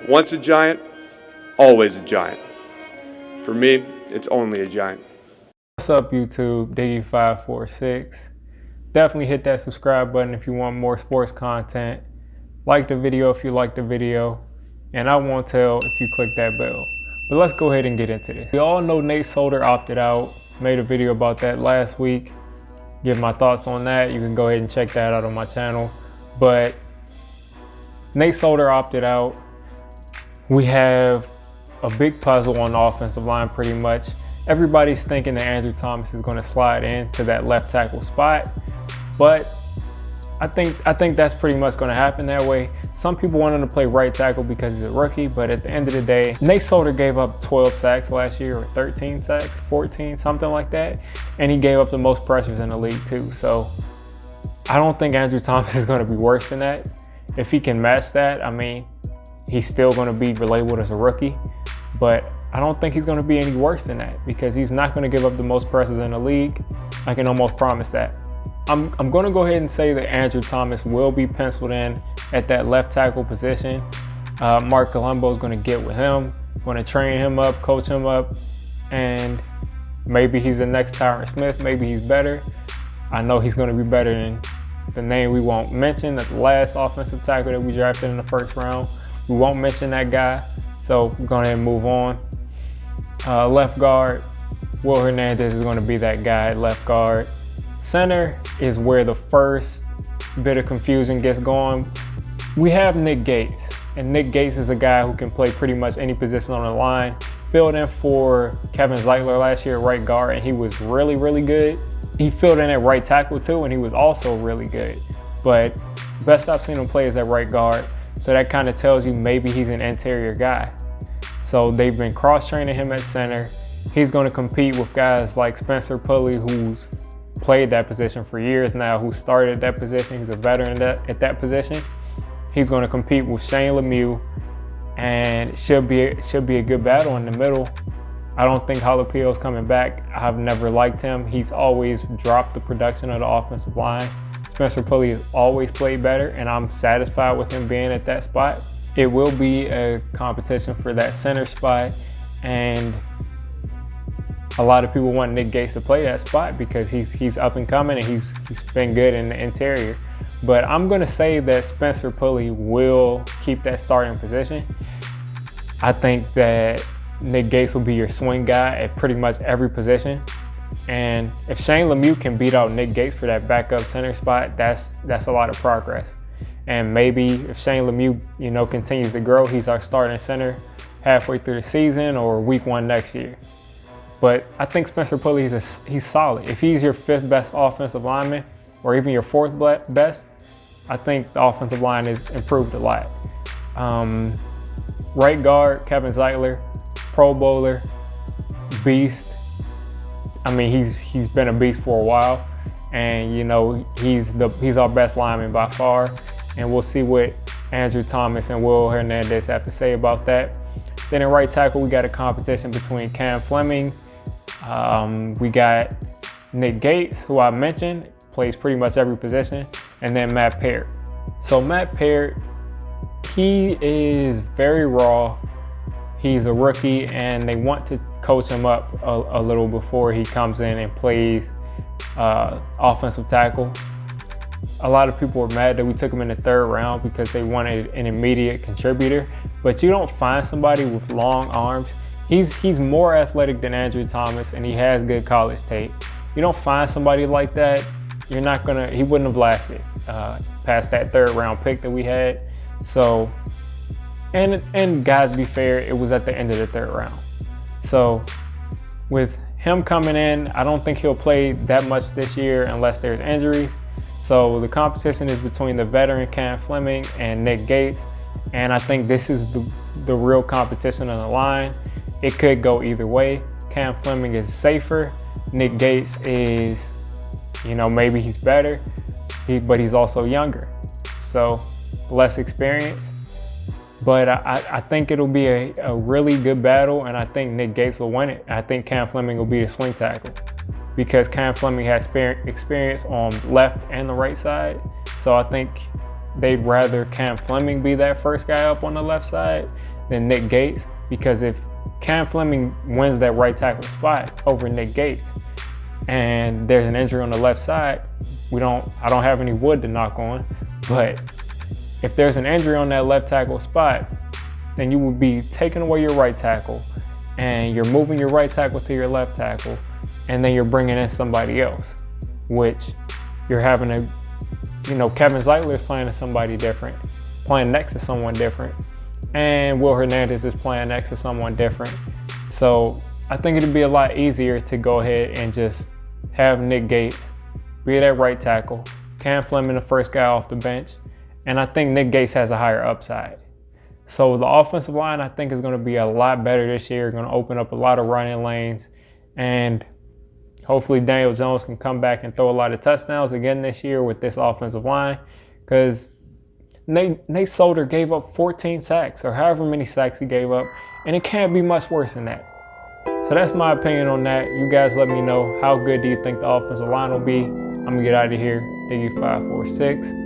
Once a giant, always a giant. For me, it's only a giant. What's up, YouTube? Diggy546. Definitely hit that subscribe button if you want more sports content. Like the video if you like the video. And I won't tell if you click that bell. But let's go ahead and get into this. We all know Nate Solder opted out. Made a video about that last week. Give my thoughts on that. You can go ahead and check that out on my channel. But Nate Solder opted out. We have a big puzzle on the offensive line pretty much. Everybody's thinking that Andrew Thomas is going to slide into that left tackle spot, but I think that's pretty much going to happen that way. Some people want him to play right tackle because he's a rookie, but at the end of the day, Nate Solder gave up 12 sacks last year, or 13 sacks, 14, something like that, and he gave up the most pressures in the league too. So I don't think Andrew Thomas is going to be worse than that. If he can match that, I mean, he's still going to be labeled as a rookie, but I don't think he's going to be any worse than that because he's not going to give up the most pressures in the league. I can almost promise that. I'm going to go ahead and say that Andrew Thomas will be penciled in at that left tackle position. Mark Colombo is going to get with him, going to train him up, coach him up, and maybe he's the next Tyron Smith. Maybe he's better. I know he's going to be better than the name we won't mention, the last offensive tackle that we drafted in the first round. We won't mention that guy, so we're going to move on. Left guard, Will Hernandez is going to be that guy at left guard. Center is where the first bit of confusion gets going. We have Nick Gates, and Nick Gates is a guy who can play pretty much any position on the line. Filled in for Kevin Zeitler last year at right guard, and he was really, really good. He filled in at right tackle too, and he was also really good. But best I've seen him play is at right guard. So that kind of tells you maybe he's an interior guy. So they've been cross-training him at center. He's going to compete with guys like Spencer Pulley, who's played that position for years now, who started that position. He's a veteran at that position. He's going to compete with Shane Lemieux, and it should be a good battle in the middle. I don't think Jalapeno's coming back. I've never liked him. He's always dropped the production of the offensive line. Spencer Pulley has always played better, and I'm satisfied with him being at that spot. It will be a competition for that center spot, and a lot of people want Nick Gates to play that spot because he's up and coming and he's been good in the interior. But I'm going to say that Spencer Pulley will keep that starting position. I think that Nick Gates will be your swing guy at pretty much every position. And if Shane Lemieux can beat out Nick Gates for that backup center spot, that's a lot of progress. And maybe if Shane Lemieux, continues to grow, he's our starting center halfway through the season or week 1 next year. But I think Spencer Pulley, he's solid. If he's your 5th best offensive lineman or even your 4th best, I think the offensive line has improved a lot. Right guard, Kevin Zeitler, Pro Bowler, beast. I mean, he's been a beast for a while, and he's our best lineman by far. And we'll see what Andrew Thomas and Will Hernandez have to say about that. Then in right tackle, we got a competition between Cam Fleming. We got Nick Gates, who I mentioned, plays pretty much every position, and then Matt Peart. So Matt Peart, he is very raw. He's a rookie, and they want to coach him up a little before he comes in and plays offensive tackle. A lot of people were mad that we took him in the 3rd round because they wanted an immediate contributor, but you don't find somebody with long arms. He's more athletic than Andrew Thomas, and he has good college tape. You don't find somebody like that, he wouldn't have lasted past that 3rd round pick that we had. So, and guys, be fair, it was at the end of the 3rd round. So with him coming in, I don't think he'll play that much this year unless there's injuries. So the competition is between the veteran Cam Fleming and Nick Gates. And I think this is the real competition on the line. It could go either way. Cam Fleming is safer. Nick Gates is, maybe he's better, but he's also younger. So less experience. But I think it'll be a really good battle, and I think Nick Gates will win it. I think Cam Fleming will be the swing tackle because Cam Fleming has experience on left and the right side. So I think they'd rather Cam Fleming be that first guy up on the left side than Nick Gates, because if Cam Fleming wins that right tackle spot over Nick Gates and there's an injury on the left side, I don't have any wood to knock on, but if there's an injury on that left tackle spot, then you would be taking away your right tackle and you're moving your right tackle to your left tackle, and then you're bringing in somebody else, which you're having to, Kevin Zeitler is playing to somebody different, playing next to someone different, and Will Hernandez is playing next to someone different. So I think it'd be a lot easier to go ahead and just have Nick Gates be that right tackle, Cam Fleming the first guy off the bench, and I think Nick Gates has a higher upside. So the offensive line, I think, is going to be a lot better this year, going to open up a lot of running lanes, and hopefully Daniel Jones can come back and throw a lot of touchdowns again this year with this offensive line, because Nate Solder gave up 14 sacks or however many sacks he gave up, and it can't be much worse than that. So that's my opinion on that. You guys let me know, how good do you think the offensive line will be? I'm going to get out of here. Diggy546.